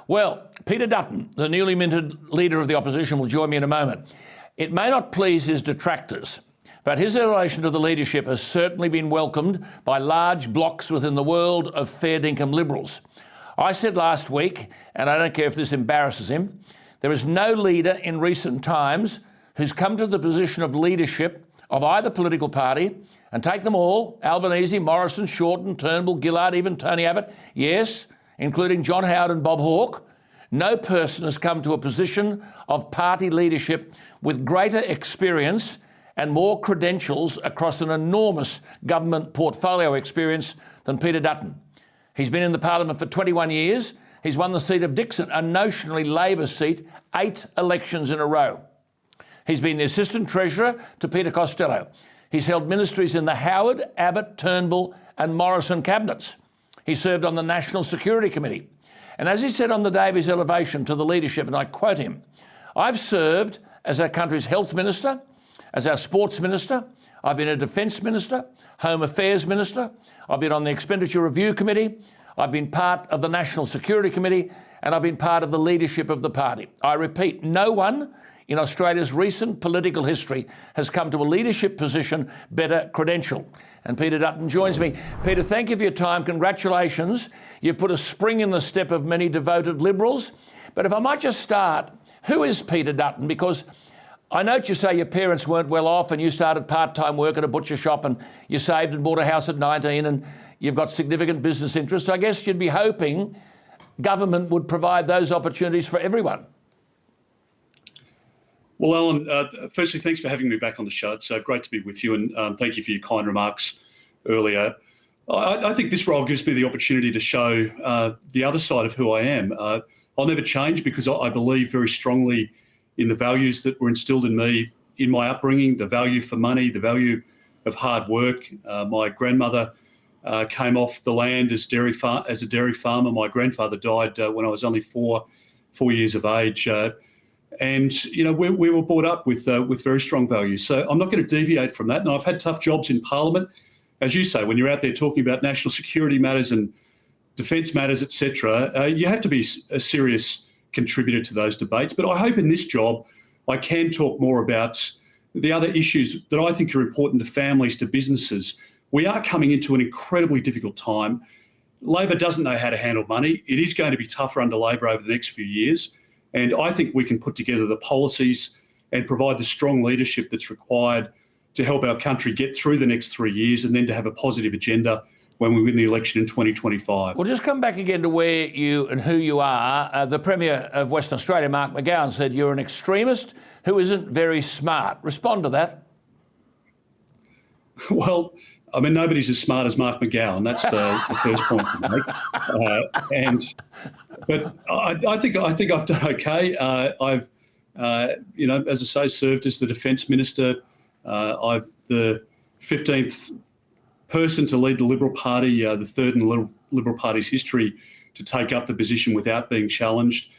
Well, Peter Dutton, the newly minted leader of the opposition, will join me in a moment. It may not please his detractors, but his elevation to the leadership has certainly been welcomed by large blocks within the world of fair dinkum Liberals. I said last week, and I don't care if this embarrasses him, there is no leader in recent times who's come to the position of leadership of either political party, and take them all, Albanese, Morrison, Shorten, Turnbull, Gillard, even Tony Abbott, yes, including John Howard and Bob Hawke. No person has come to a position of party leadership with greater experience and more credentials across an enormous government portfolio experience than Peter Dutton. He's been in the parliament for 21 years. He's won the seat of Dixon, a notionally Labor seat, 8 elections in a row. He's been the Assistant Treasurer to Peter Costello. He's held ministries in the Howard, Abbott, Turnbull and Morrison cabinets. He served on the National Security Committee. And as he said on the day of his elevation to the leadership, and I quote him, "I've served as our country's health minister, as our sports minister, I've been a defence minister, home affairs minister, I've been on the Expenditure Review Committee, I've been part of the National Security Committee, and I've been part of the leadership of the party. I repeat, no one in Australia's recent political history has come to a leadership position better credentialed." And Peter Dutton joins me. Peter, thank you for your time. Congratulations. You've put a spring in the step of many devoted Liberals. But if I might just start, who is Peter Dutton? Because I note you say your parents weren't well off and you started part-time work at a butcher shop and you saved and bought a house at 19 and you've got significant business interests. I guess you'd be hoping government would provide those opportunities for everyone. Well, Alan, firstly, thanks for having me back on the show. It's great to be with you, and thank you for your kind remarks earlier. I think this role gives me the opportunity to show the other side of who I am. I'll never change because I believe very strongly in the values that were instilled in me in my upbringing, the value for money, the value of hard work. My grandmother came off the land as a dairy farmer. My grandfather died when I was only four years of age. And, you know, we were brought up with very strong values. So I'm not going to deviate from that. And I've had tough jobs in Parliament. As you say, when you're out there talking about national security matters and defence matters, etc., you have to be a serious contributor to those debates. But I hope in this job I can talk more about the other issues that I think are important to families, to businesses. We are coming into an incredibly difficult time. Labor doesn't know how to handle money. It is going to be tougher under Labor over the next few years. And I think we can put together the policies and provide the strong leadership that's required to help our country get through the next 3 years and then to have a positive agenda when we win the election in 2025. Well, just come back again to where you and who you are. The Premier of Western Australia, Mark McGowan, said you're an extremist who isn't very smart. Respond to that. Well, I mean, nobody's as smart as Mark McGowan. That's the first point to make. But I think I've done okay. I've, as I say, served as the Defence Minister. I'm the 15th person to lead the Liberal Party, the third in the Liberal Party's history to take up the position without being challenged.